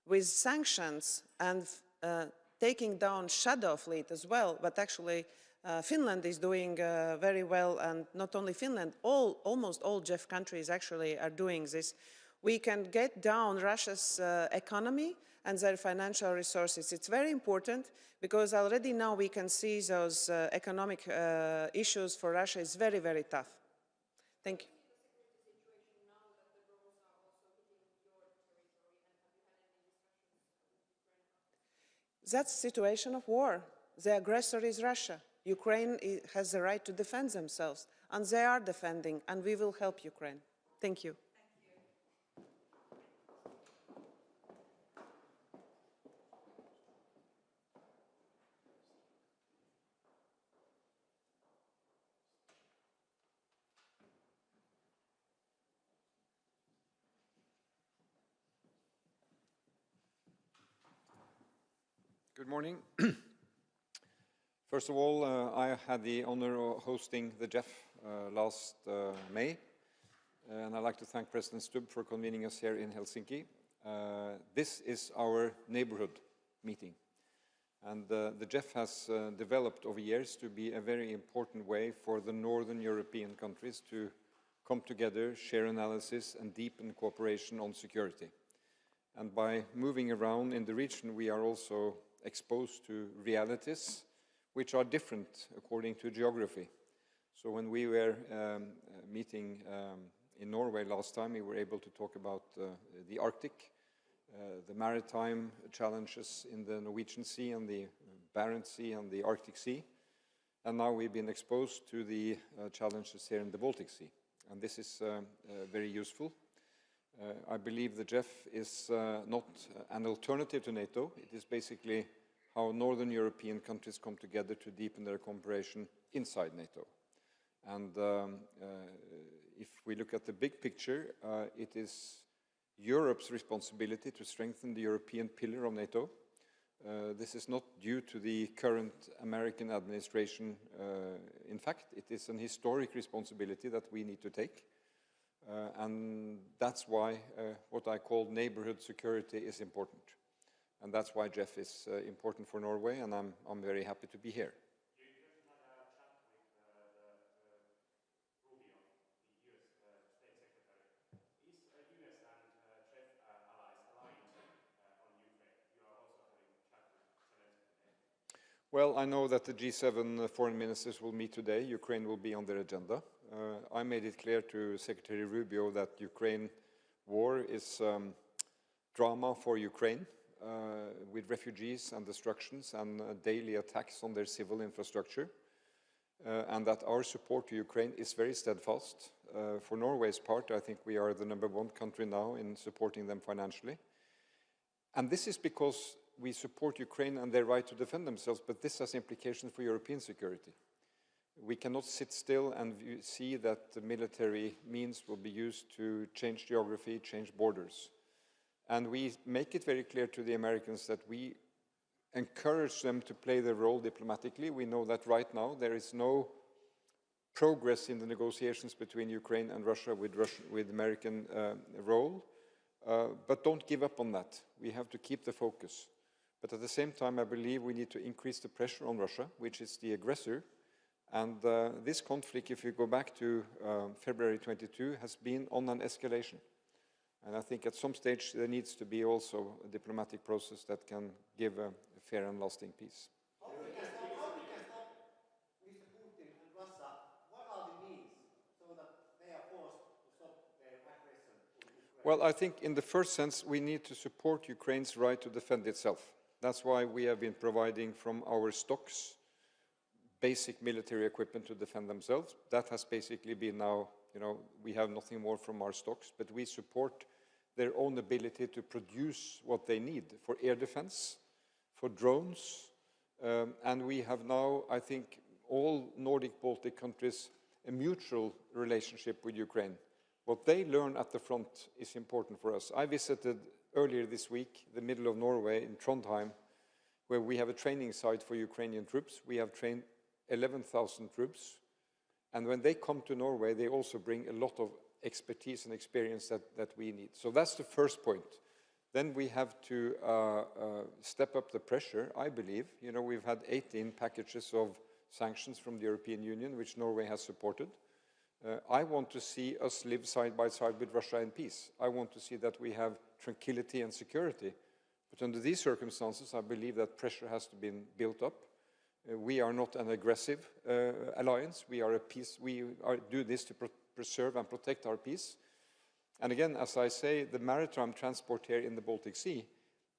with sanctions and taking down shadow fleet as well, but actually Finland is doing very well, and not only Finland, almost all GEF countries actually are doing this. We can get down Russia's economy and their financial resources. It's very important because already now we can see those economic issues for Russia is very, very tough. Thank you. That's the situation of war. The aggressor is Russia. Ukraine has the right to defend themselves, and they are defending, and we will help Ukraine. Thank you. Good morning. First of all, I had the honor of hosting the GEF last May, and I'd like to thank President Stubb for convening us here in Helsinki. This is our neighborhood meeting, and the GEF has developed over years to be a very important way for the Northern European countries to come together, share analysis, and deepen cooperation on security. And by moving around in the region, we are also exposed to realities which are different according to geography. So when we were meeting in Norway last time, we were able to talk about the Arctic, the maritime challenges in the Norwegian Sea and the Barents Sea and the Arctic Sea. And now we've been exposed to the challenges here in the Baltic Sea. And this is very useful. I believe the GEF is not an alternative to NATO. It is basically how Northern European countries come together to deepen their cooperation inside NATO. And if we look at the big picture, it is Europe's responsibility to strengthen the European pillar of NATO. This is not due to the current American administration. In fact, it is an historic responsibility that we need to take. And that's why what I call neighborhood security is important. And that's why GEF is important for Norway, and I'm very happy to be here. You just had a chat with Rubio, the US State Secretary. Is US and GEF allies aligned on Ukraine? You are also having a chat with Zelensky today. Well, I know that the G7 foreign ministers will meet today. Ukraine will be on their agenda. I made it clear to Secretary Rubio that Ukraine war is drama for Ukraine, with refugees and destructions and daily attacks on their civil infrastructure, and that our support to Ukraine is very steadfast. For Norway's part, I think we are the #1 country now in supporting them financially. And this is because we support Ukraine and their right to defend themselves, but this has implications for European security. We cannot sit still and see that the military means will be used to change geography, change borders. And we make it very clear to the Americans that we encourage them to play their role diplomatically. We know that right now there is no progress in the negotiations between Ukraine and Russia with American role. But don't give up on that. We have to keep the focus. But at the same time, I believe we need to increase the pressure on Russia, which is the aggressor. And this conflict, if you go back to February 22, has been on an escalation. And I think at some stage there needs to be also a diplomatic process that can give a fair and lasting peace. How we can stop Mr. Putin and Russia? What are the means so that they are forced to stop their aggression in Ukraine? Well, I think in the first sense we need to support Ukraine's right to defend itself. That's why we have been providing from our stocks basic military equipment to defend themselves. That has basically been now, we have nothing more from our stocks, but we support their own ability to produce what they need for air defense, for drones, and we have now, I think, all Nordic Baltic countries a mutual relationship with Ukraine. What they learn at the front is important for us. I visited earlier this week the middle of Norway in Trondheim, where we have a training site for Ukrainian troops. We have trained 11,000 troops, and when they come to Norway, they also bring a lot of expertise and experience that we need. So that's the first point. then we have to step up the pressure, I believe. You know, we've had 18 packages of sanctions from the European Union, which Norway has supported. I want to see us live side by side with Russia in peace. I want to see that we have tranquility and security. But under these circumstances, I believe that pressure has to be built up. We are not an aggressive alliance. We are a peace. Do this to preserve and protect our peace. And again, as I say, the maritime transport here in the Baltic Sea,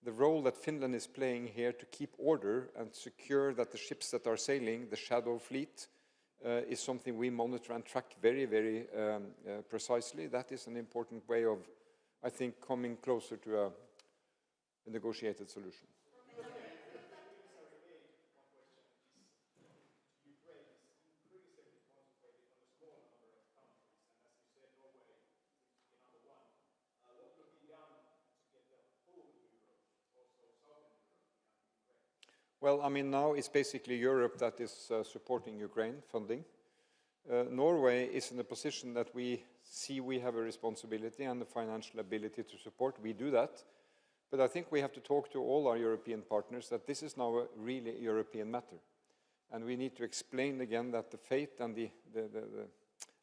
the role that Finland is playing here to keep order and secure that the ships that are sailing, the shadow fleet, is something we monitor and track very, very precisely. That is an important way of, I think, coming closer to a negotiated solution. Well, I mean, now it's basically Europe that is supporting Ukraine, funding. Norway is in a position that we see we have a responsibility and the financial ability to support. We do that. But I think we have to talk to all our European partners that this is now a really European matter. And we need to explain again that the fate and the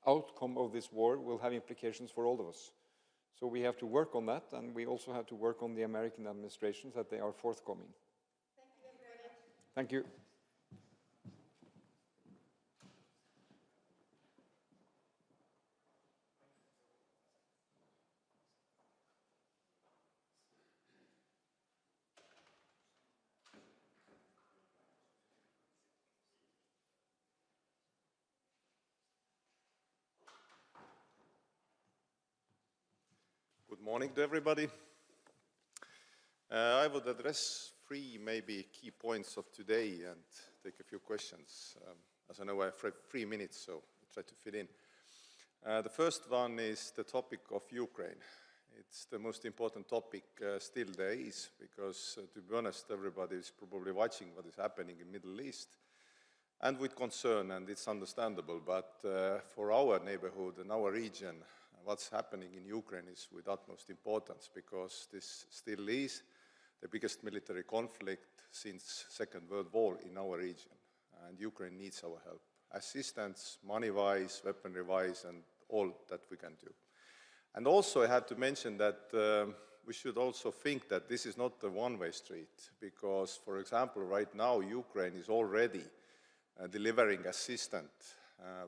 outcome of this war will have implications for all of us. So we have to work on that, and we also have to work on the American administrations that they are forthcoming. Thank you. Good morning to everybody. I would address three maybe key points of today and take a few questions. As I know, I have 3 minutes, so I'll try to fit in. The first one is the topic of Ukraine. It's the most important topic still there is, because to be honest, everybody is probably watching what is happening in the Middle East, and with concern, and it's understandable, but for our neighborhood and our region, what's happening in Ukraine is with utmost importance, because this still is the biggest military conflict since Second World War in our region, and Ukraine needs our help. Assistance, money-wise, weaponry-wise, and all that we can do. And also I have to mention that we should also think that this is not a one-way street, because, for example, right now Ukraine is already delivering assistance,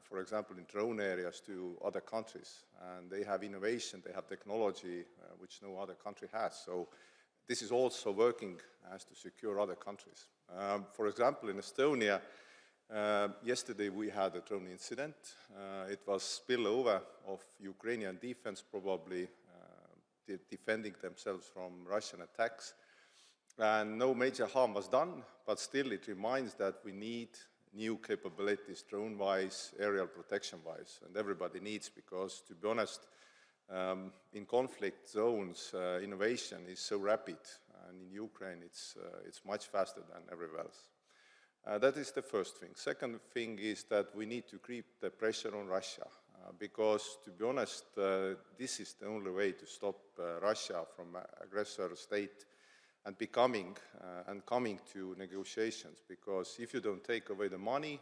for example, in drone areas to other countries, and they have innovation, they have technology which no other country has. So this is also working as to secure other countries. For example, in Estonia, yesterday we had a drone incident. It was spillover of Ukrainian defense, probably defending themselves from Russian attacks. And no major harm was done, but still it reminds that we need new capabilities, drone-wise, aerial protection-wise, and everybody needs, because, to be honest, in conflict zones, innovation is so rapid, and in Ukraine it's much faster than everywhere else. That is the first thing. Second thing is that we need to keep the pressure on Russia, because, to be honest, this is the only way to stop Russia from aggressor state and becoming and coming to negotiations, because if you don't take away the money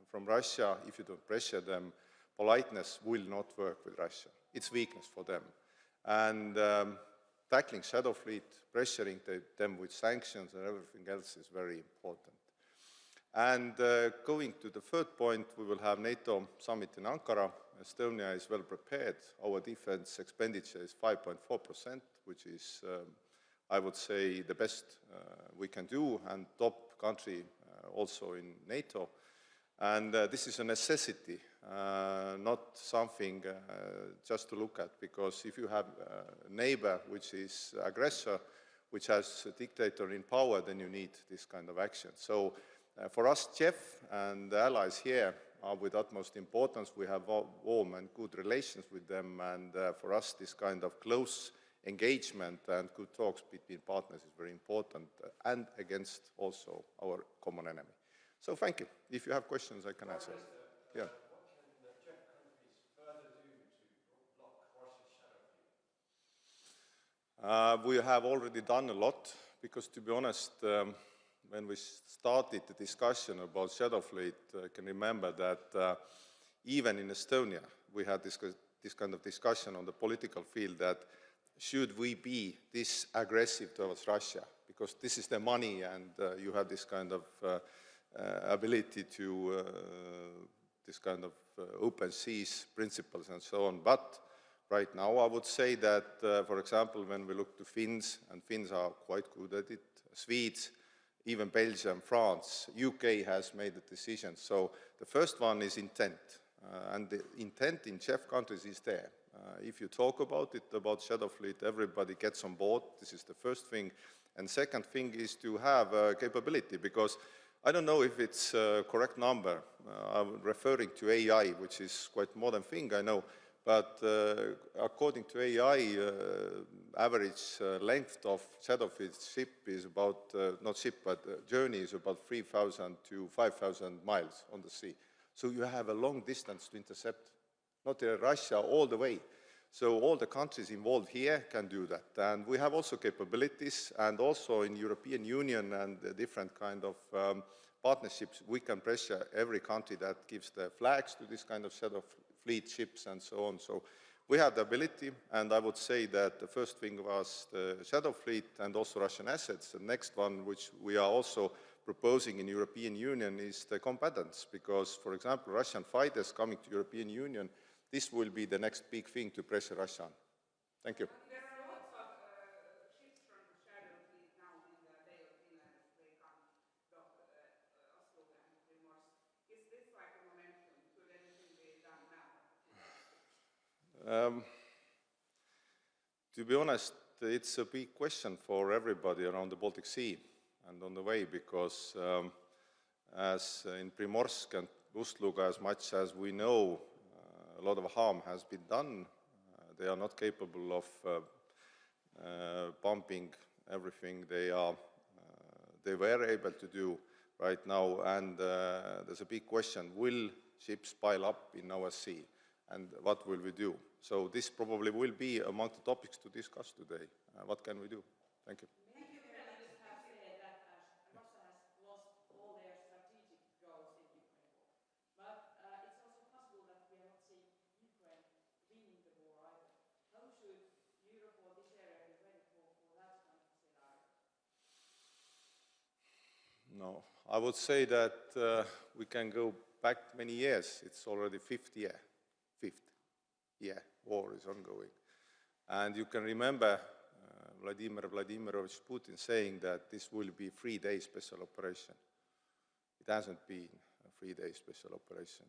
from Russia, if you don't pressure them, politeness will not work with Russia. It's weakness for them. And tackling shadow fleet, pressuring them with sanctions and everything else is very important. And going to the third point, we will have NATO summit in Ankara. Estonia is well prepared. Our defense expenditure is 5.4%, which is, I would say, the best we can do, and top country also in NATO. And this is a necessity, not something just to look at, because if you have a neighbor which is aggressor, which has a dictator in power, then you need this kind of action. So for us, CHEF and the allies here are with utmost importance. We have warm and good relations with them, and for us this kind of close engagement and good talks between partners is very important, and against also our common enemy. So thank you. If you have questions, I can answer. Yeah. What can the CHEF countries further do to block Russia's shadow We have already done a lot, because to be honest, when we started the discussion about shadow fleet, I can remember that even in Estonia, we had this kind of discussion on the political field that should we be this aggressive towards Russia, because this is their money and you have this kind of ability to this kind of open seas principles and so on. But right now I would say that, for example, when we look to Finns, and Finns are quite good at it, Swedes, even Belgium, France, UK has made a decision. So the first one is intent, and the intent in CHEF countries is there. If you talk about it, about shadow fleet, everybody gets on board. This is the first thing. And second thing is to have capability, because I don't know if it's a correct number. I'm referring to AI, which is quite modern thing, I know. But according to AI, average length of shadow fleet ship is about, not ship, but journey is about 3,000 to 5,000 miles on the sea. So you have a long distance to intercept, not Russia all the way. So all the countries involved here can do that. And we have also capabilities, and also in European Union and different kind of partnerships, we can pressure every country that gives the flags to this kind of shadow fleet ships and so on. So we have the ability, and I would say that the first thing was the shadow fleet and also Russian assets. The next one, which we are also proposing in European Union, is the combatants, because, for example, Russian fighters coming to European Union, this will be the next big thing to pressure Russia on. Thank you. There are lots of ships from the shadow fleet now in the Bay of Finland as they come dock Oslo and Primorsk. Is this like a momentum? Could anything be done now? To be honest, it's a big question for everybody around the Baltic Sea and on the way, because as in Primorsk and Ust-Luga, as much as we know, a lot of harm has been done. They are not capable of pumping everything they were able to do right now, and there's a big question: will ships pile up in our sea, and what will we do? So this probably will be among the topics to discuss today. What can we do? Thank you. Many analysts have said that Russia has lost all their strategic goals in Ukraine war, but it's also possible that we are not seeing Ukraine winning the war either. How should Europe or this area be ready for that kind of scenario? No, I would say that we can go back many years. It's already fifth year war is ongoing. And you can remember Vladimir Vladimirovich Putin saying that this will be a 3-day special operation. It hasn't been a 3-day special operation,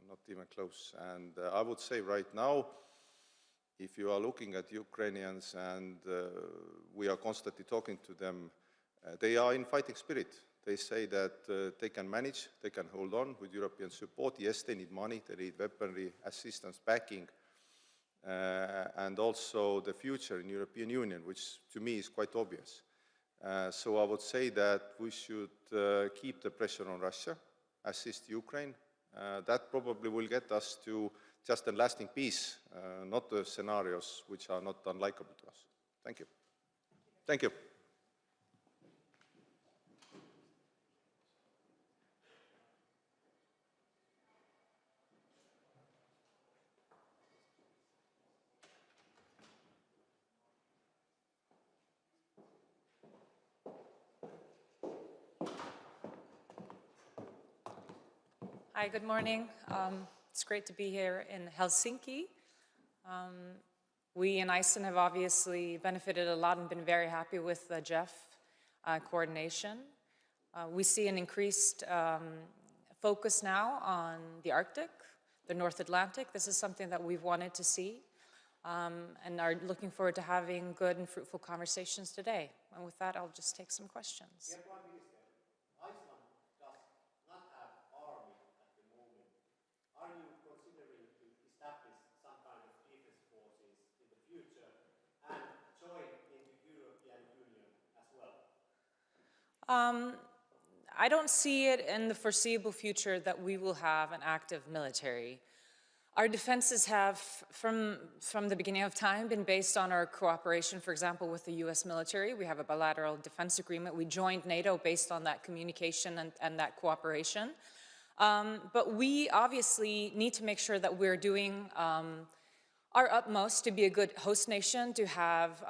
not even close. And I would say right now, if you are looking at Ukrainians, and we are constantly talking to them, they are in fighting spirit. They say that they can manage, they can hold on with European support. Yes, they need money, they need weaponry, assistance, backing, and also the future in European Union, which to me is quite obvious. So I would say that we should keep the pressure on Russia, assist Ukraine. That probably will get us to just a lasting peace, not the scenarios which are not unlikable to us. Thank you. Thank you. Hi, good morning. It's great to be here in Helsinki. We in Iceland have obviously benefited a lot and been very happy with the GEF coordination. We see an increased focus now on the Arctic, the North Atlantic. This is something that we've wanted to see and are looking forward to having good and fruitful conversations today. And with that, I'll just take some questions. Dear Prime Minister, Iceland does not have army at the moment. Are you considering to establish some kind of defense forces in the future and join into European Union as well? I don't see it in the foreseeable future that we will have an active military. Our defenses have, from the beginning of time, been based on our cooperation, for example, with the US military. We have a bilateral defense agreement. We joined NATO based on that communication and that cooperation. But we obviously need to make sure that we're doing our utmost to be a good host nation, to have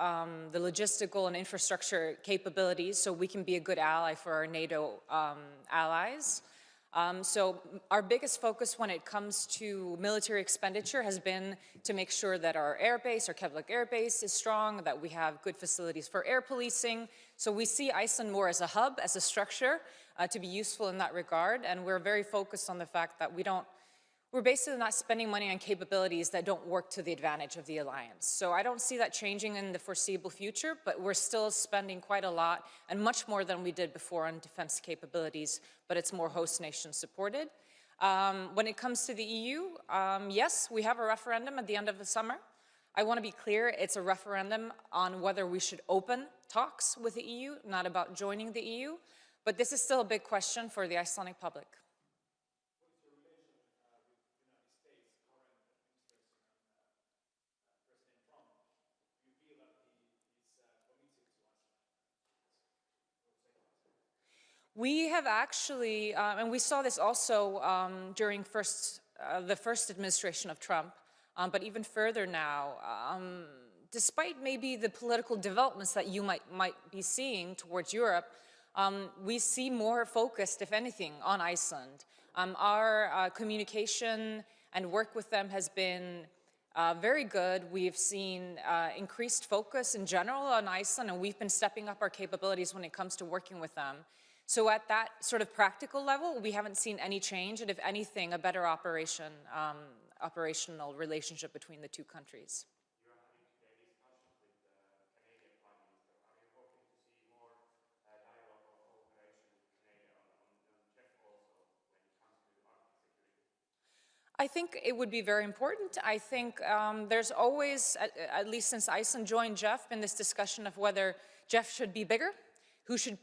the logistical and infrastructure capabilities so we can be a good ally for our NATO allies. So our biggest focus when it comes to military expenditure has been to make sure that our airbase, our Keflavik Air Base is strong, that we have good facilities for air policing. So we see Iceland more as a hub, as a structure to be useful in that regard. And we're very focused on the fact that we're basically not spending money on capabilities that don't work to the advantage of the alliance. So I don't see that changing in the foreseeable future, but we're still spending quite a lot and much more than we did before on defense capabilities, but it's more host nation supported. When it comes to the EU, yes, we have a referendum at the end of the summer. I want to be clear, it's a referendum on whether we should open talks with the EU, not about joining the EU, but this is still a big question for the Icelandic public. We have actually, and we saw this also during the first administration of Trump, but even further now, despite maybe the political developments that you might be seeing towards Europe, we see more focused, if anything, on Iceland. Our communication and work with them has been very good. We've seen increased focus in general on Iceland, and we've been stepping up our capabilities when it comes to working with them. So at that sort of practical level, we haven't seen any change, and if anything, a better operational relationship between the two countries. You are having today discussions with the Canadian Prime Minister. Are you hoping to see more dialogue or cooperation with Canada on JEF also when it comes to Arctic security? I think it would be very important. I think there's always, at least since Iceland joined JEF, been this discussion of whether JEF should be bigger, who should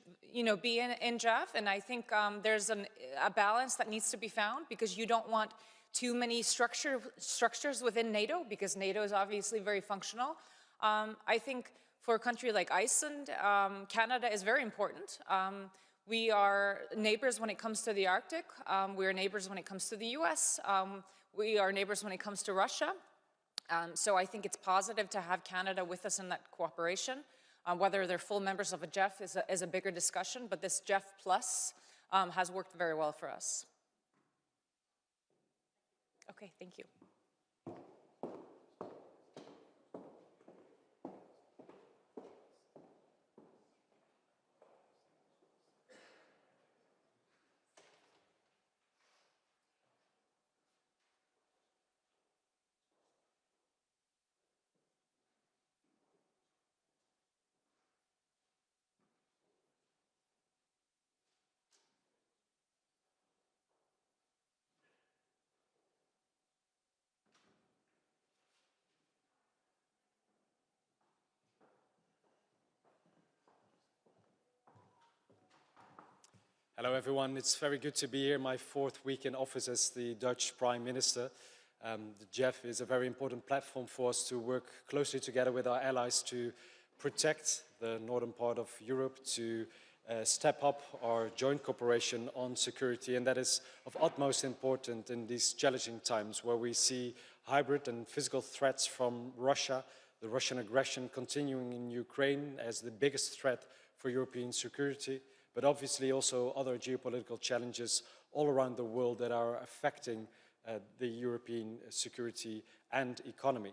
be in JEF, and I think there's a balance that needs to be found, because you don't want too many structures within NATO, because NATO is obviously very functional. I think for a country like Iceland, Canada is very important. We are neighbors when it comes to the Arctic. We are neighbors when it comes to the US. We are neighbors when it comes to Russia. So I think it's positive to have Canada with us in that cooperation. Whether they're full members of a JEF is a bigger discussion, but this JEF Plus has worked very well for us. Okay, thank you. Hello everyone, it's very good to be here, my fourth week in office as the Dutch Prime Minister. The JEF is a very important platform for us to work closely together with our allies to protect the northern part of Europe, to step up our joint cooperation on security, and that is of utmost importance in these challenging times where we see hybrid and physical threats from Russia, the Russian aggression continuing in Ukraine as the biggest threat for European security, but obviously also other geopolitical challenges all around the world that are affecting the European security and economy.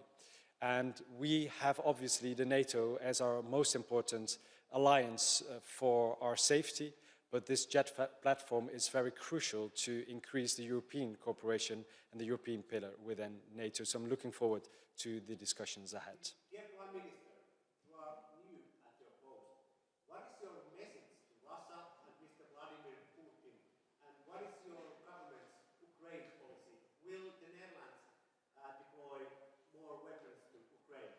And we have obviously the NATO as our most important alliance for our safety, but this JET platform is very crucial to increase the European cooperation and the European pillar within NATO. So I'm looking forward to the discussions ahead. Dear Prime Minister, you are new at your post. What is your message to Russia and Mr. Vladimir Putin? And what is your government's Ukraine policy? Will the Netherlands deploy more weapons to Ukraine?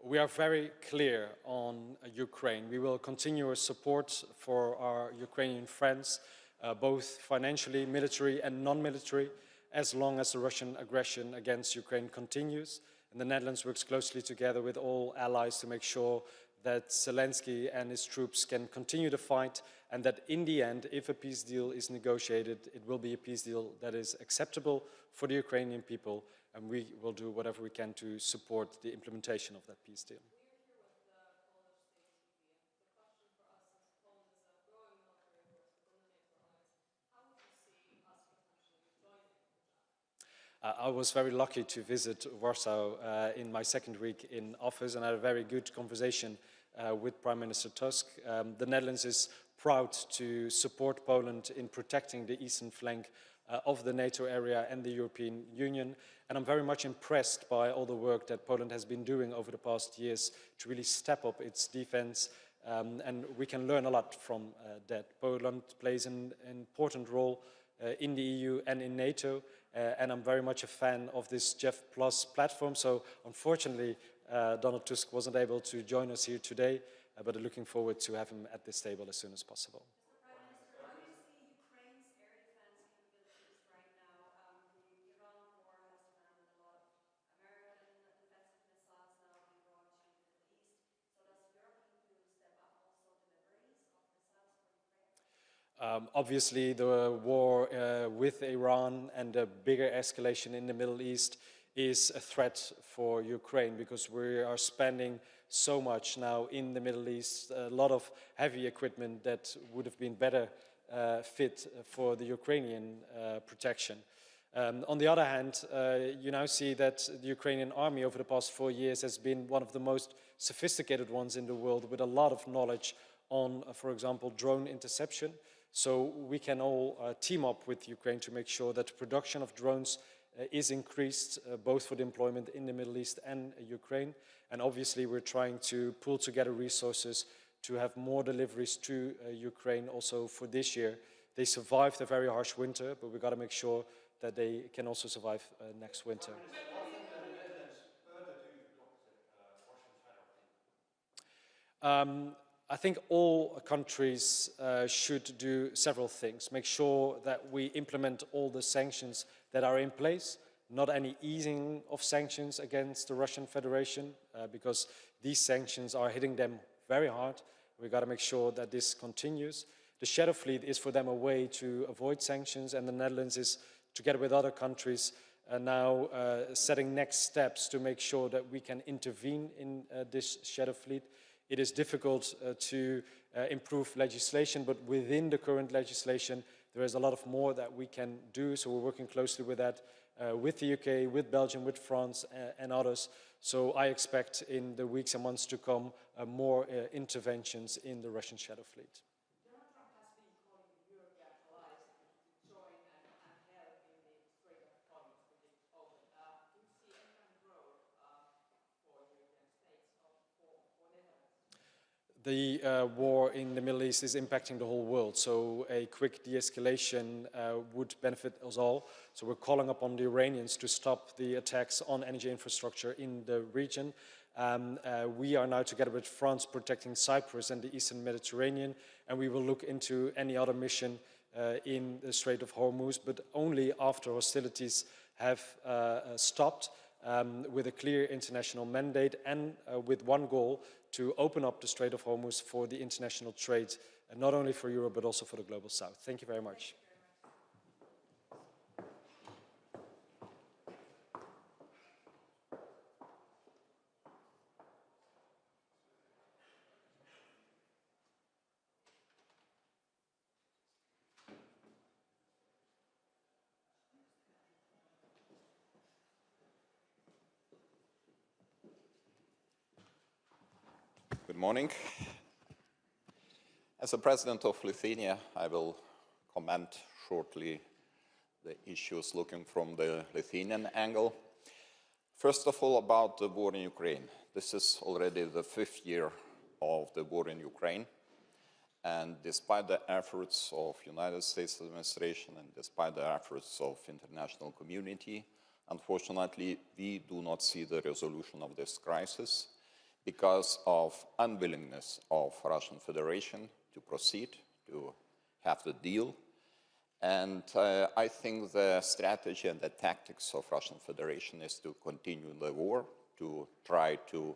We are very clear on Ukraine. We will continue our support for our Ukrainian friends, both financially, military and non-military. as long as the Russian aggression against Ukraine continues. And the Netherlands works closely together with all allies to make sure that Zelensky and his troops can continue to fight, and that in the end, if a peace deal is negotiated, it will be a peace deal that is acceptable for the Ukrainian people, and we will do whatever we can to support the implementation of that peace deal. I was very lucky to visit Warsaw in my second week in office, and I had a very good conversation with Prime Minister Tusk. The Netherlands is proud to support Poland in protecting the eastern flank of the NATO area and the European Union, and I'm very much impressed by all the work that Poland has been doing over the past years to really step up its defense, and we can learn a lot from that. Poland plays an important role in the EU and in NATO, and I'm very much a fan of this JEF Plus platform. So unfortunately, Donald Tusk wasn't able to join us here today, but I'm looking forward to have him at this table as soon as possible. Mr. Prime Minister, how do you see Ukraine's air defense capabilities right now? The Iran war has demanded a lot of American defensive missiles now being brought to the Middle East. So does Europe need to step up also deliveries of missiles for Ukraine? Obviously, the war with Iran and the bigger escalation in the Middle East is a threat for Ukraine, because we are spending so much now in the Middle East, a lot of heavy equipment that would have been better fit for the Ukrainian protection. On the other hand, you now see that the Ukrainian army over the past 4 years has been one of the most sophisticated ones in the world, with a lot of knowledge on, for example, drone interception. So we can all team up with Ukraine to make sure that the production of drones is increased, both for the deployment in the Middle East and Ukraine. And obviously we're trying to pull together resources to have more deliveries to Ukraine also for this year. They survived a very harsh winter, but we've got to make sure that they can also survive next winter. How can the Netherlands further do to block the Russian shadow fleet? I think all countries should do several things. Make sure that we implement all the sanctions that are in place, not any easing of sanctions against the Russian Federation, because these sanctions are hitting them very hard. We've got to make sure that this continues. The shadow fleet is for them a way to avoid sanctions, and the Netherlands is, together with other countries, now setting next steps to make sure that we can intervene in this shadow fleet. It is difficult to improve legislation, but within the current legislation, there is a lot of more that we can do. So we're working closely with that, with the UK, with Belgium, with France, and others. So I expect in the weeks and months to come more interventions in the Russian shadow fleet. Donald Trump has been calling European allies to join and help in the Strait of Hormuz to be open. Do you see any kind of role for European states or for Netherlands? The war in the Middle East is impacting the whole world, so a quick de-escalation would benefit us all. So we're calling upon the Iranians to stop the attacks on energy infrastructure in the region. We are now, together with France, protecting Cyprus and the Eastern Mediterranean, and we will look into any other mission in the Strait of Hormuz, but only after hostilities have stopped, with a clear international mandate and with one goal: to open up the Strait of Hormuz for the international trade, not only for Europe, but also for the global south. Thank you very much. Good morning. As the President of Lithuania, I will comment shortly the issues looking from the Lithuanian angle. First of all, about the war in Ukraine. This is already the 5th year of the war in Ukraine. And despite the efforts of United States administration and despite the efforts of international community, unfortunately, we do not see the resolution of this crisis, because of unwillingness of Russian Federation to proceed, to have the deal, And I think the strategy and the tactics of Russian Federation is to continue the war, to try to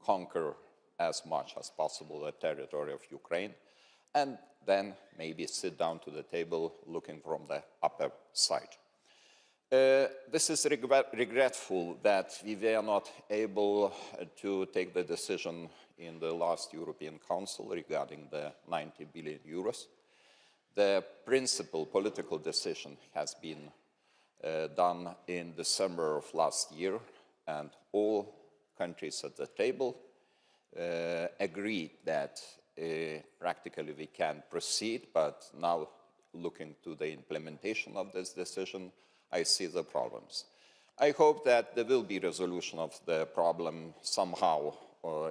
conquer as much as possible the territory of Ukraine, and then maybe sit down to the table looking from the upper side. This is regretful that we were not able to take the decision in the last European Council regarding the 90 billion euros. The principal political decision has been done in December of last year, and all countries at the table agreed that practically we can proceed, but now looking to the implementation of this decision, I see the problems. I hope that there will be resolution of the problem somehow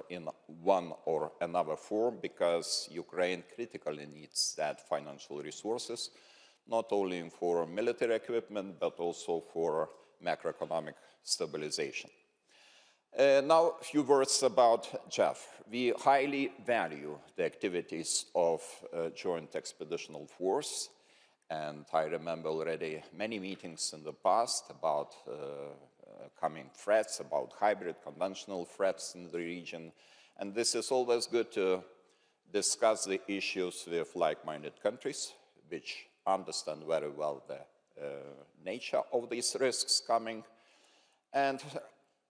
in one or another form, because Ukraine critically needs that financial resources, not only for military equipment, but also for macroeconomic stabilization. Now, a few words about JEF. We highly value the activities of Joint Expeditionary Force, and I remember already many meetings in the past about coming threats, about hybrid conventional threats in the region, and this is always good to discuss the issues with like-minded countries, which understand very well the nature of these risks coming. And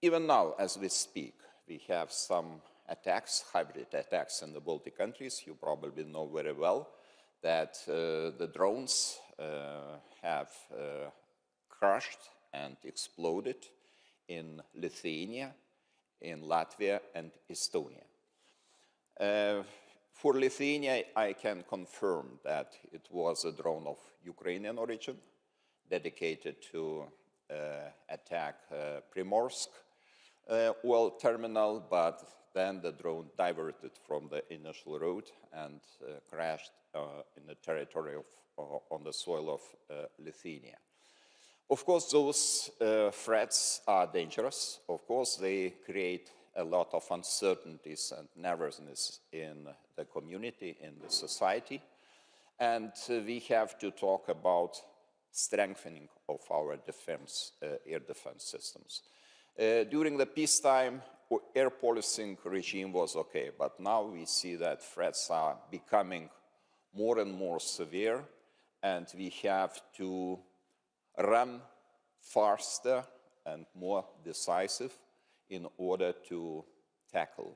even now, as we speak, we have some attacks, hybrid attacks in the Baltic countries. You probably know very well that the drones have crashed and exploded in Lithuania, in Latvia, and Estonia. For Lithuania, I can confirm that it was a drone of Ukrainian origin, dedicated to attack Primorsk oil terminal, but then the drone diverted from the initial route and crashed in the territory of, on the soil of Lithuania. Of course, those threats are dangerous. Of course, they create a lot of uncertainties and nervousness in the community, in the society. And we have to talk about strengthening of our defense, air defense systems. During the peacetime, air policing regime was okay, but now we see that threats are becoming more and more severe, and we have to run faster and more decisive in order to tackle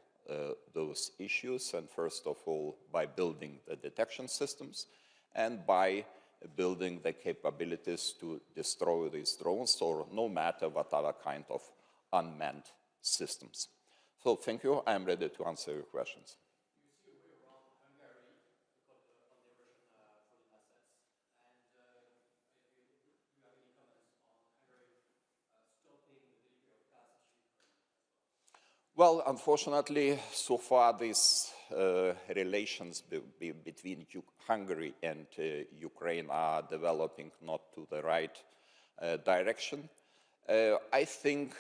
those issues, and first of all by building the detection systems and by building the capabilities to destroy these drones, or no matter what other kind of unmanned systems. So thank you. I'm ready to answer your questions. You see a way around Hungary because on the Russian foreign assets, and do you have any comments on Hungary stopping the delivery of gas to Ukraine as well? Well, unfortunately, so far these relations between Hungary and Ukraine are developing not to the right direction. I think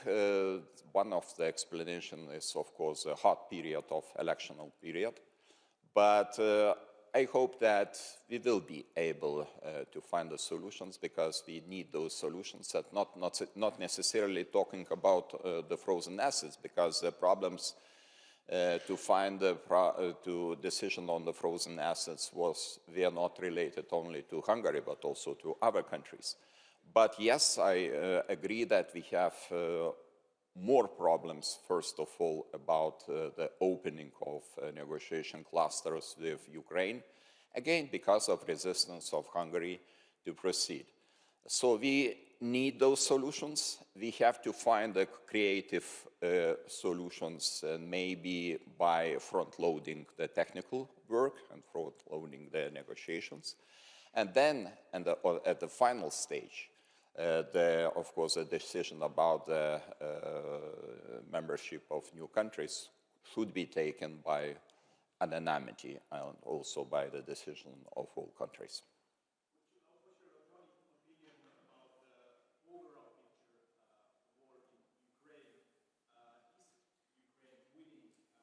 one of the explanations is, of course, a hot period of electional period, but I hope that we will be able to find the solutions, because we need those solutions, that not necessarily talking about the frozen assets, because the problems to find the decision on the frozen assets were not related only to Hungary, but also to other countries. But yes, I agree that we have more problems, first of all, about the opening of negotiation clusters with Ukraine, again, because of resistance of Hungary to proceed. So we need those solutions. We have to find the creative solutions, maybe by front-loading the technical work and front-loading the negotiations. And then, at the final stage, of course, a decision about the membership of new countries should be taken by unanimity and also by the decision of all countries. What's your opinion about the overall picture of the war in Ukraine? Is Ukraine winning, as President Stubb has said, or is it too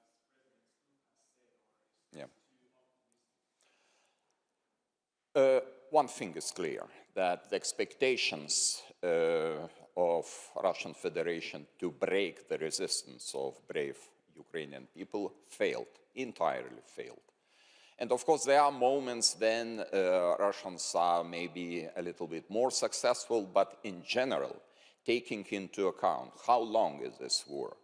optimistic? one thing is clear, that the expectations of Russian Federation to break the resistance of brave Ukrainian people failed, entirely failed. And of course, there are moments when Russians are maybe a little bit more successful, but in general, taking into account how long is this war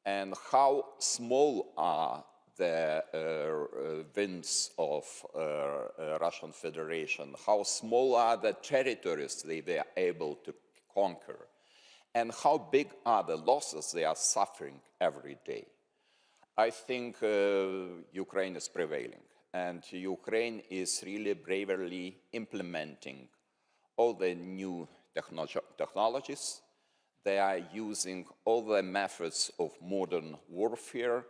and how small are the wins of Russian Federation, how small are the territories they were able to conquer, and how big are the losses they are suffering every day. I think Ukraine is prevailing, and Ukraine is really bravely implementing all the new technologies. They are using all the methods of modern warfare,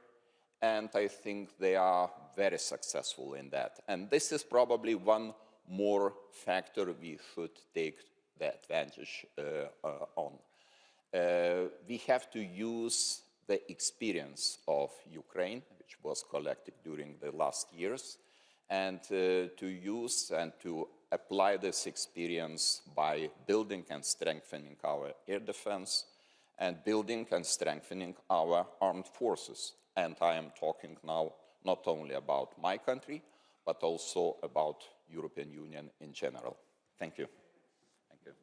and I think they are very successful in that. And this is probably one more factor we should take the advantage on. We have to use the experience of Ukraine, which was collected during the last years, and to use and to apply this experience by building and strengthening our air defense and building and strengthening our armed forces. And I am talking now not only about my country, but also about European Union in general. Thank you. Thank you.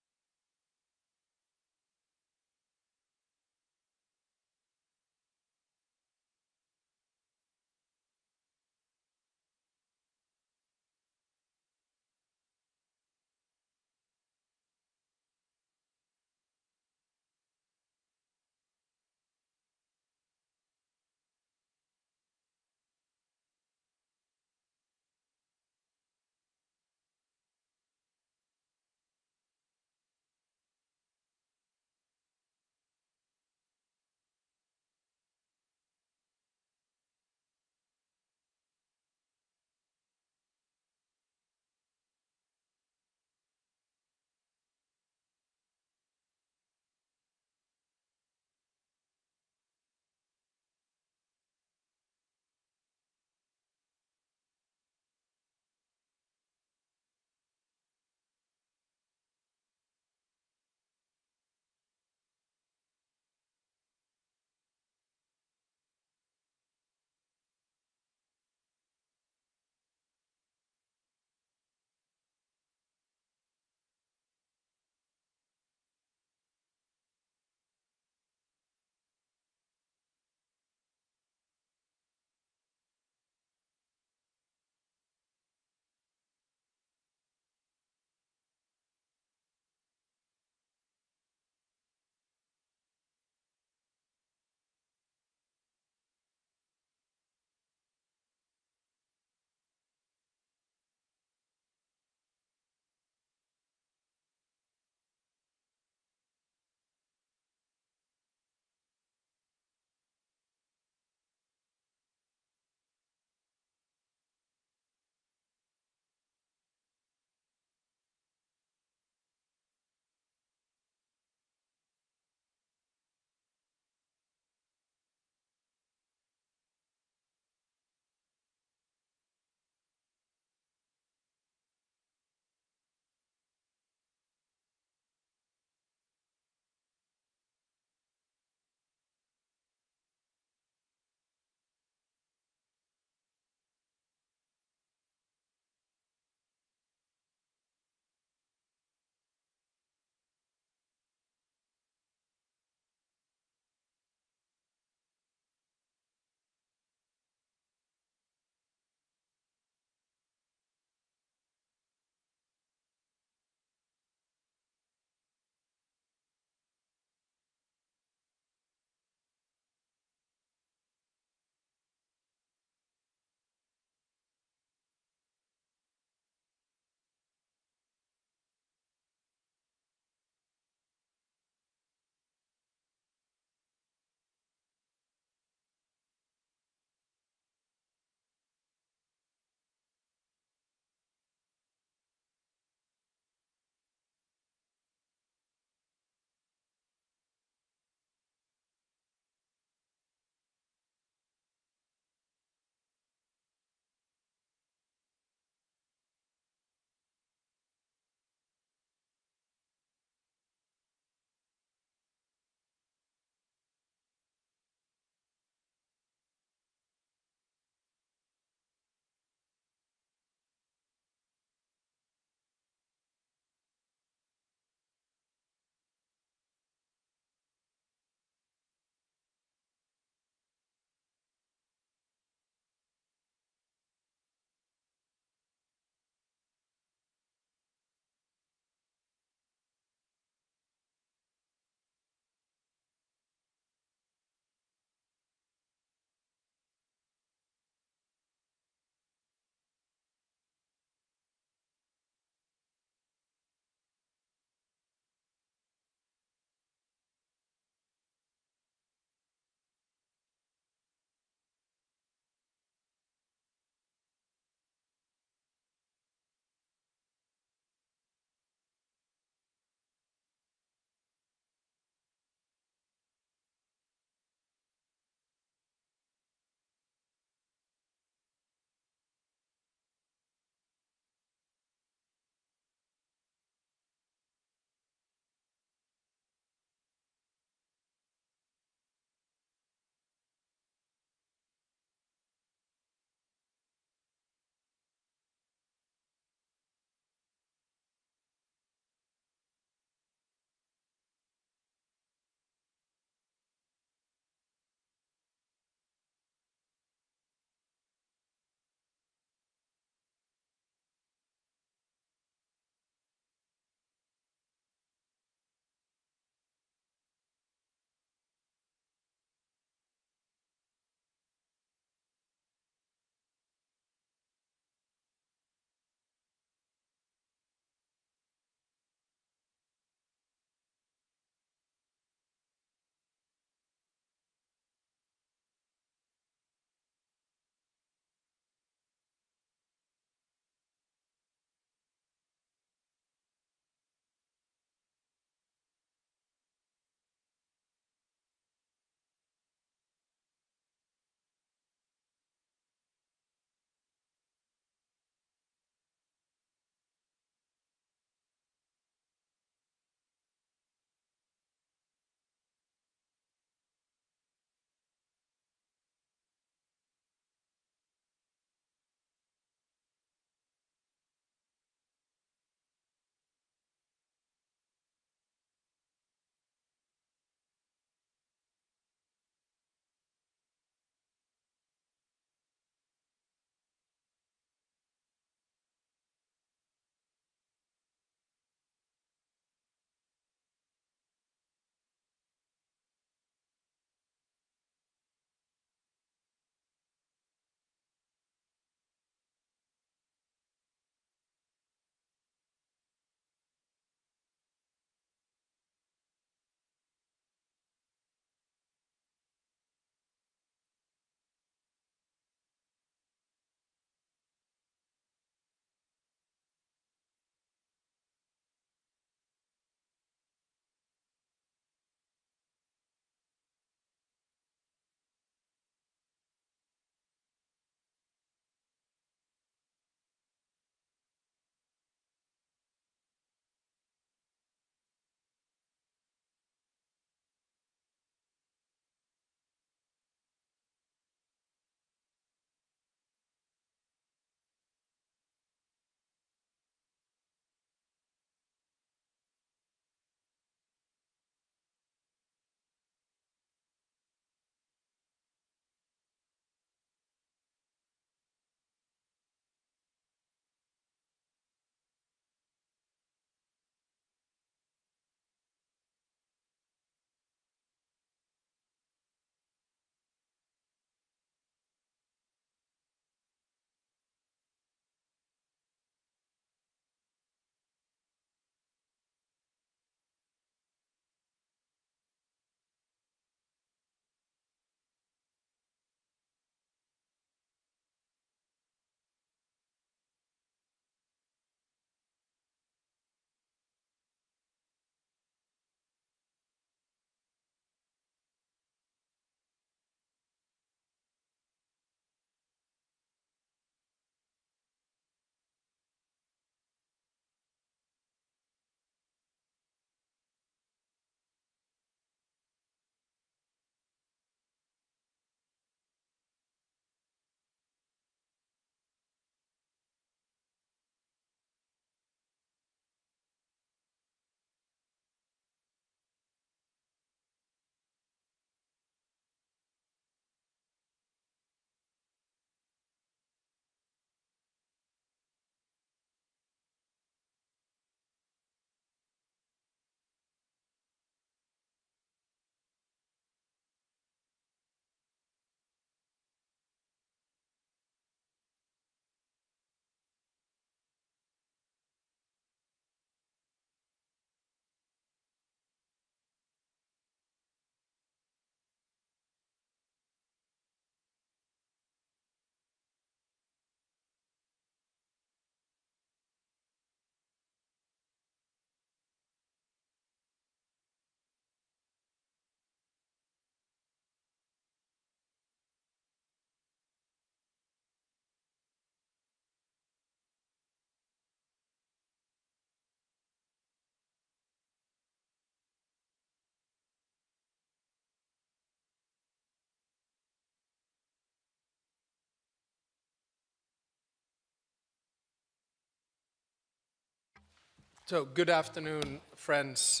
So, good afternoon, friends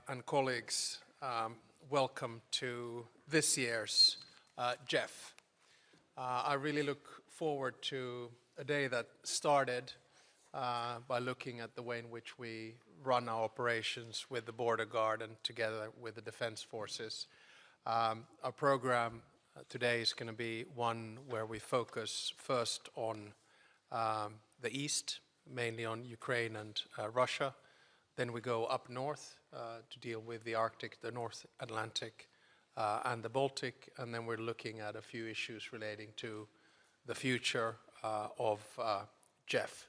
and colleagues. Welcome to this year's GEF. I really look forward to a day that started by looking at the way in which we run our operations with the border guard and together with the defense forces. Our program today is going to be one where we focus first on the east, mainly on Ukraine and Russia. Then we go up north to deal with the Arctic, the North Atlantic, and the Baltic. And then we're looking at a few issues relating to the future of GEF.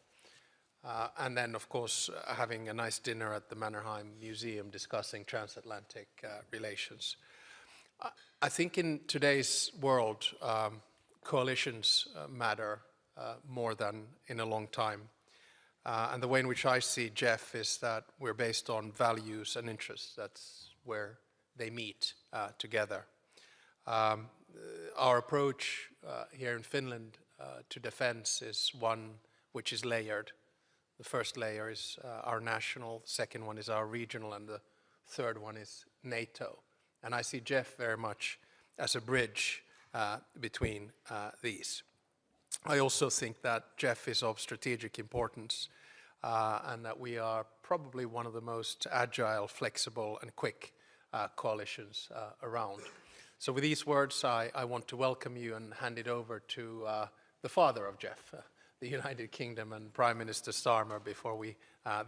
And then, of course, having a nice dinner at the Mannerheim Museum discussing transatlantic relations. I think in today's world, coalitions matter more than in a long time. And the way in which I see GEF is that we're based on values and interests. That's where they meet together. Our approach here in Finland to defense is one which is layered. The first layer is our national, the second one is our regional, and the third one is NATO. And I see GEF very much as a bridge between these. I also think that GEF is of strategic importance and that we are probably one of the most agile, flexible, and quick coalitions around. So with these words, I want to welcome you and hand it over to the father of GEF, the United Kingdom, and Prime Minister Starmer, before we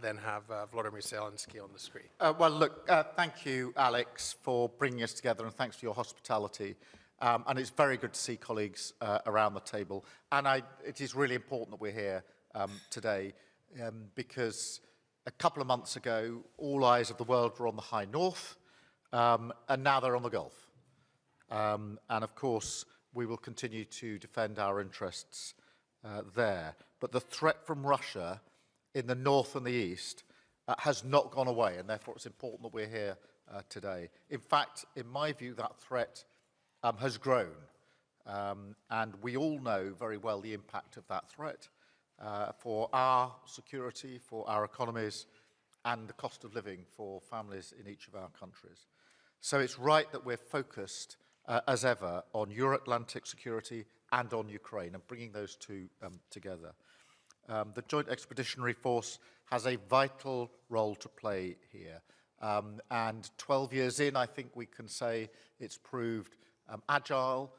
then have Volodymyr Zelensky on the screen. Well, look, thank you, Alex, for bringing us together, and thanks for your hospitality. And it's very good to see colleagues around the table. And it is really important that we're here today because a couple of months ago, all eyes of the world were on the high north, and now they're on the Gulf. And of course, we will continue to defend our interests there. But the threat from Russia in the north and the east has not gone away, and therefore it's important that we're here today. In fact, in my view, that threat has grown. And we all know very well the impact of that threat for our security, for our economies, and the cost of living for families in each of our countries. So it's right that we're focused, as ever, on Euro-Atlantic security and on Ukraine, and bringing those two together. The Joint Expeditionary Force has a vital role to play here. And 12 years in, I think we can say it's proved agile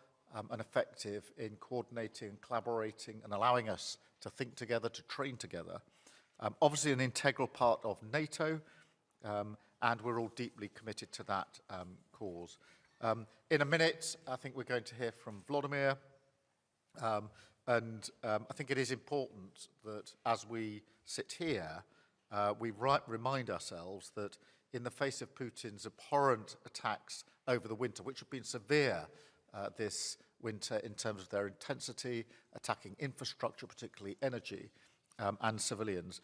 and effective in coordinating, collaborating, and allowing us to think together, to train together. Obviously an integral part of NATO, and we're all deeply committed to that cause. In a minute, I think we're going to hear from Volodymyr. I think it is important that as we sit here, we remind ourselves that in the face of Putin's abhorrent attacks over the winter, which have been severe this winter in terms of their intensity, attacking infrastructure, particularly energy, and civilians,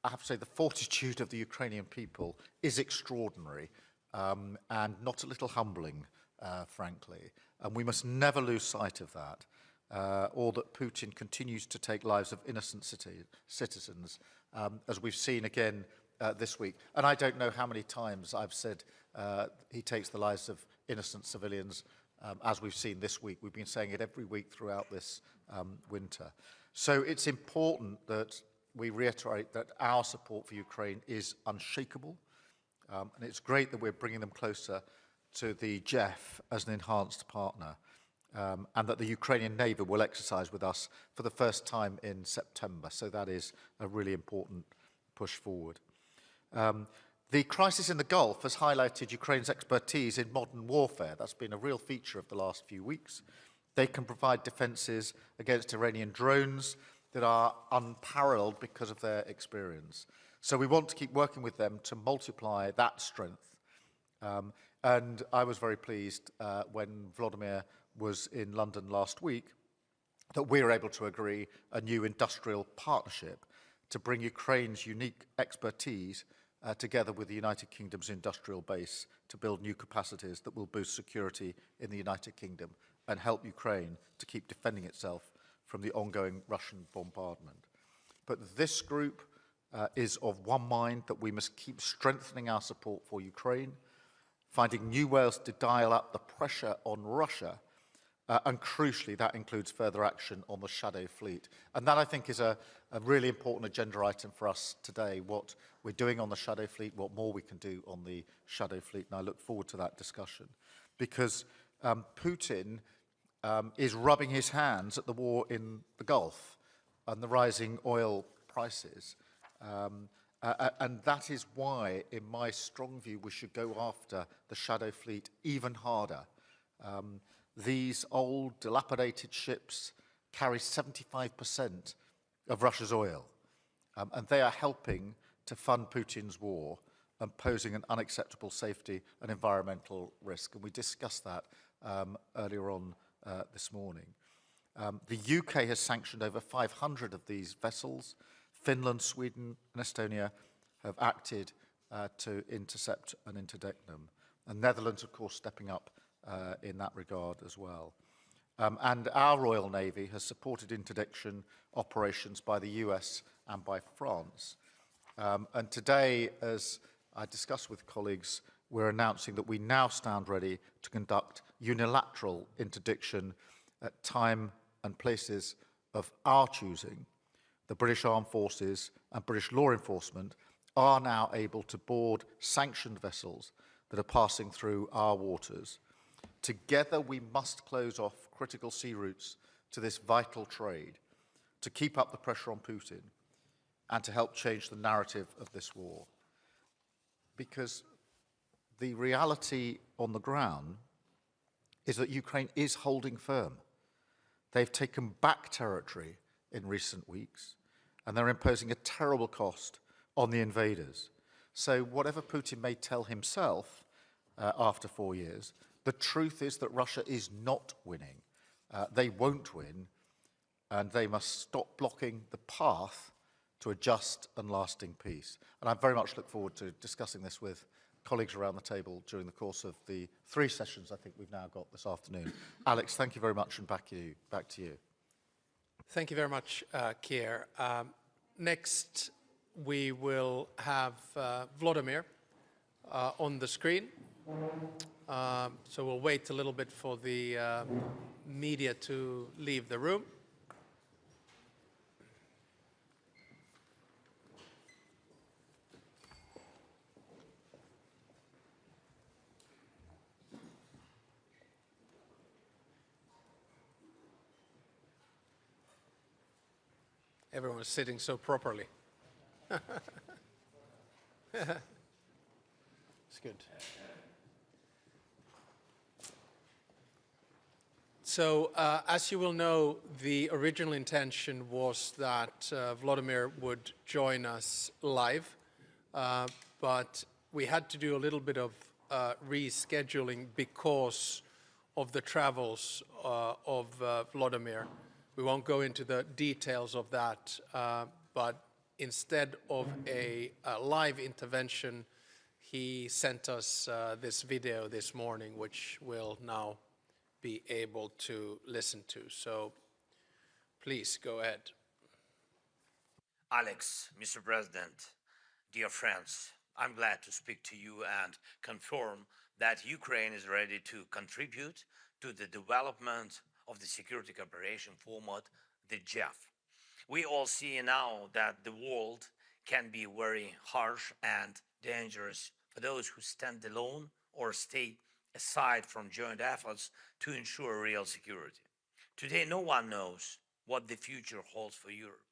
I have to say the fortitude of the Ukrainian people is extraordinary and not a little humbling, frankly. And we must never lose sight of that. Or that Putin continues to take lives of innocent citizens, as we've seen again this week. And I don't know how many times I've said he takes the lives of innocent civilians, as we've seen this week. We've been saying it every week throughout this winter. So it's important that we reiterate that our support for Ukraine is unshakable. And it's great that we're bringing them closer to the GEF as an enhanced partner. And that the Ukrainian Navy will exercise with us for the first time in September. So that is a really important push forward. The crisis in the Gulf has highlighted Ukraine's expertise in modern warfare. That's been a real feature of the last few weeks. They can provide defences against Iranian drones that are unparalleled because of their experience. So we want to keep working with them to multiply that strength. And I was very pleased when Volodymyr was in London last week that we were able to agree a new industrial partnership to bring Ukraine's unique expertise together with the United Kingdom's industrial base to build new capacities that will boost security in the United Kingdom and help Ukraine to keep defending itself from the ongoing Russian bombardment. But this group is of one mind that we must keep strengthening our support for Ukraine, finding new ways to dial up the pressure on Russia, and crucially, that includes further action on the shadow fleet. And that, I think, is a really important agenda item for us today, what we're doing on the shadow fleet, what more we can do on the shadow fleet, and I look forward to that discussion. Because Putin is rubbing his hands at the war in the Gulf and the rising oil prices. And that is why, in my strong view, we should go after the shadow fleet even harder. These old, dilapidated ships carry 75% of Russia's oil, and they are helping to fund Putin's war and posing an unacceptable safety and environmental risk. And we discussed that earlier on this morning. The UK has sanctioned over 500 of these vessels. Finland, Sweden, and Estonia have acted to intercept and interdict them. And Netherlands, of course, stepping up in that regard as well. And our Royal Navy has supported interdiction operations by the US and by France. And today, as I discussed with colleagues, we're announcing that we now stand ready to conduct unilateral interdiction at time and places of our choosing. The British Armed Forces and British law enforcement are now able to board sanctioned vessels that are passing through our waters. Together, we must close off critical sea routes to this vital trade, to keep up the pressure on Putin, and to help change the narrative of this war. Because the reality on the ground is that Ukraine is holding firm. They've taken back territory in recent weeks, and they're imposing a terrible cost on the invaders. So whatever Putin may tell himself after 4 years, the truth is that Russia is not winning. They won't win, and they must stop blocking the path to a just and lasting peace. And I very much look forward to discussing this with colleagues around the table during the course of the 3 sessions I think we've now got this afternoon. Alex, thank you very much, and back to you. Thank you very much, Keir. Next, we will have Vladimir on the screen. So we'll wait a little bit for the media to leave the room. Everyone's sitting so properly. It's good. So, as you will know, the original intention was that Vladimir would join us live, but we had to do a little bit of rescheduling because of the travels of Vladimir. We won't go into the details of that, but instead of a live intervention, he sent us this video this morning, which we'll now be able to listen to. So please go ahead. Alex, Mr. President, dear friends, I'm glad to speak to you and confirm that Ukraine is ready to contribute to the development of the security cooperation format, the GEF. We all see now that the world can be very harsh and dangerous for those who stand alone or stay aside from joint efforts to ensure real security. Today, no one knows what the future holds for Europe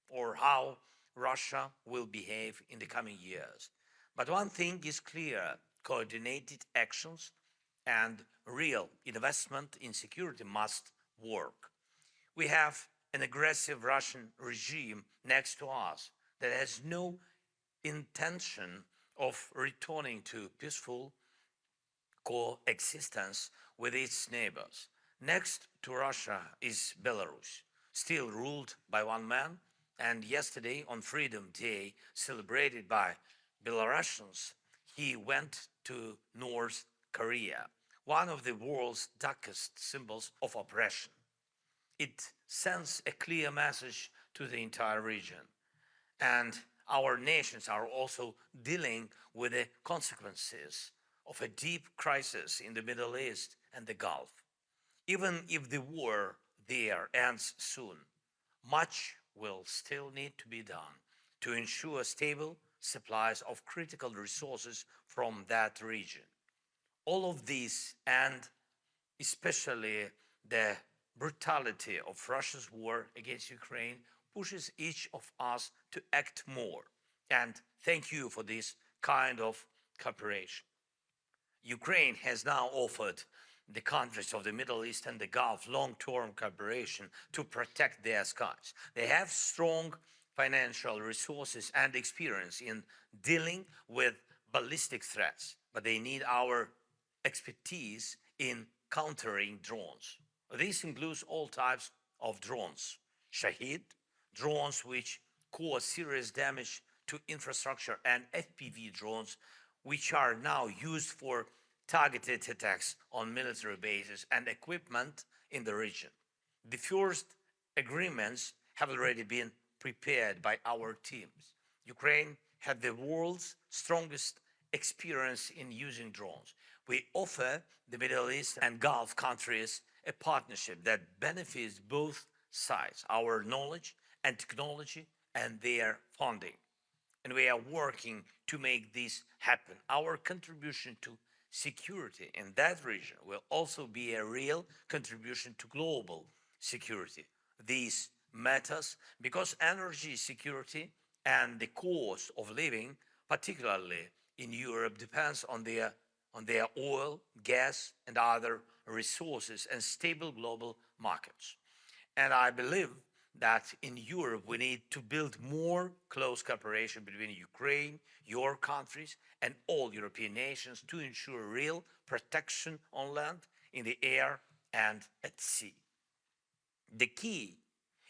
or how Russia will behave in the coming years. But one thing is clear: coordinated actions and real investment in security must work. We have an aggressive Russian regime next to us that has no intention of returning to peaceful coexistence with its neighbors. Next to Russia is Belarus, still ruled by one man, and yesterday on Freedom Day, celebrated by Belarusians, he went to North Korea, one of the world's darkest symbols of oppression. It sends a clear message to the entire region. And our nations are also dealing with the consequences of a deep crisis in the Middle East and the Gulf. Even if the war there ends soon, much will still need to be done to ensure stable supplies of critical resources from that region. All of these, and especially the brutality of Russia's war against Ukraine, pushes each of us to act more. And thank you for this kind of cooperation. Ukraine has now offered the countries of the Middle East and the Gulf long-term cooperation to protect their skies. They have strong financial resources and experience in dealing with ballistic threats, but they need our expertise in countering drones. This includes all types of drones: Shahid, drones which cause serious damage to infrastructure, and FPV drones, which are now used for targeted attacks on military bases and equipment in the region. The first agreements have already been prepared by our teams. Ukraine had the world's strongest experience in using drones. We offer the Middle East and Gulf countries a partnership that benefits both sides, our knowledge and technology and their funding. And we are working to make this happen. Our contribution to security in that region will also be a real contribution to global security. This matters because energy security and the cost of living, particularly in Europe, depends on their oil, gas, and other resources and stable global markets. And I believe that in Europe we need to build more close cooperation between Ukraine, your countries, and all European nations to ensure real protection on land, in the air, and at sea. The key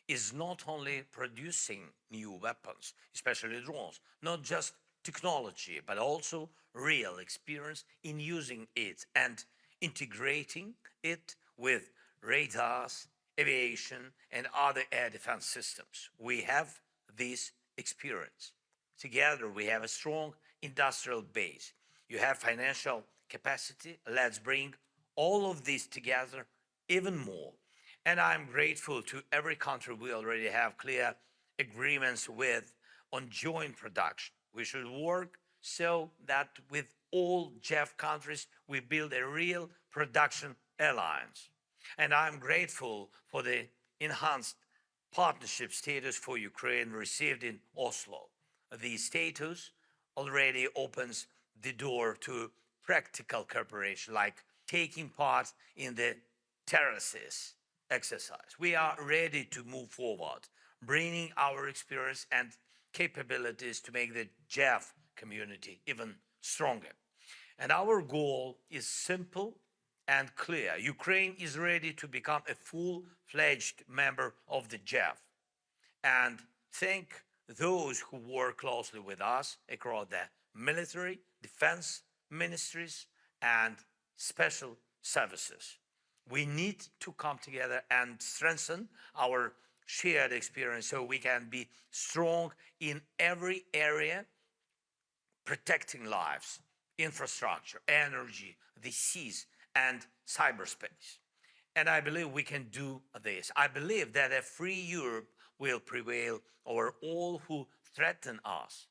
is not only producing new weapons, especially drones, not just technology, but also real experience in using it and integrating it with radars, aviation, and other air defense systems. We have this experience. Together, we have a strong industrial base. You have financial capacity. Let's bring all of this together even more. And I'm grateful to every country we already have clear agreements with on joint production. We should work so that with all JEF countries, we build a real production alliance. And I'm grateful for the enhanced partnership status for Ukraine received in Oslo. The status already opens the door to practical cooperation, like taking part in the terraces exercise. We are ready to move forward, bringing our experience and capabilities to make the JEF community even stronger. And our goal is simple and clear. Ukraine is ready to become a full-fledged member of the JEF. And thank those who work closely with us across the military, defense ministries, and special services. We need to come together and strengthen our shared experience so we can be strong in every area, protecting lives, infrastructure, energy, the seas, and cyberspace. And I believe we can do this. I believe that a free Europe will prevail over all who threaten us.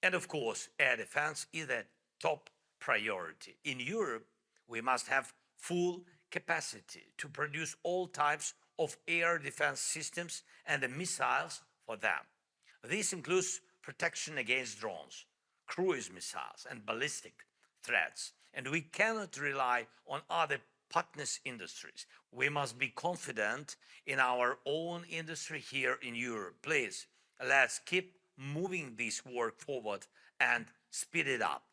And of course, air defense is a top priority. In Europe, we must have full capacity to produce all types of air defense systems and the missiles for them. This includes protection against drones, cruise missiles, and ballistic threats. And we cannot rely on other partners' industries. We must be confident in our own industry here in Europe. Please, let's keep moving this work forward and speed it up.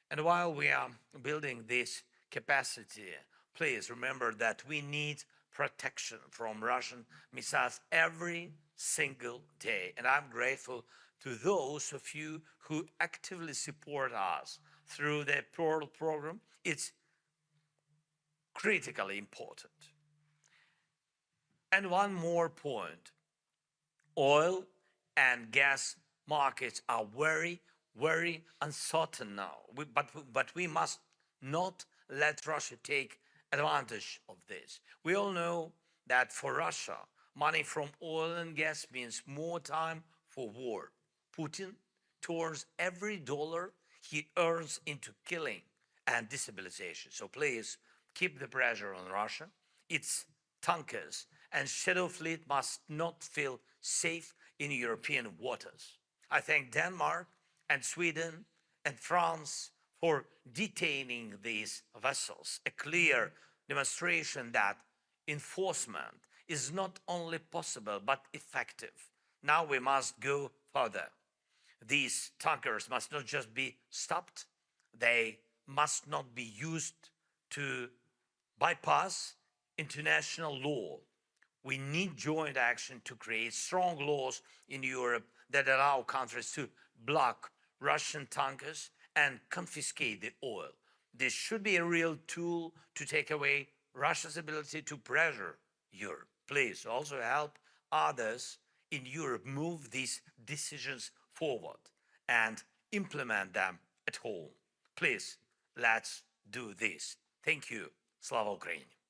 And while we are building this capacity, please remember that we need protection from Russian missiles every single day. And I'm grateful to those of you who actively support us through the Pearl program. It's critically important. And one more point. Oil and gas markets are very uncertain now. But we must not let Russia take advantage of this. We all know that for Russia, money from oil and gas means more time for war. Putin turns every dollar he earns into killing and destabilization. So please keep the pressure on Russia. Its tankers and shadow fleet must not feel safe in European waters. I thank Denmark and Sweden and France for detaining these vessels, a clear demonstration that enforcement is not only possible but effective. Now we must go further. These tankers must not just be stopped, they must not be used to bypass international law. We need joint action to create strong laws in Europe that allow countries to block Russian tankers and confiscate the oil. This should be a real tool to take away Russia's ability to pressure Europe. Please also help others in Europe move these decisions forward and implement them at home. Please, let's do this. Thank you. Slava Ukraini.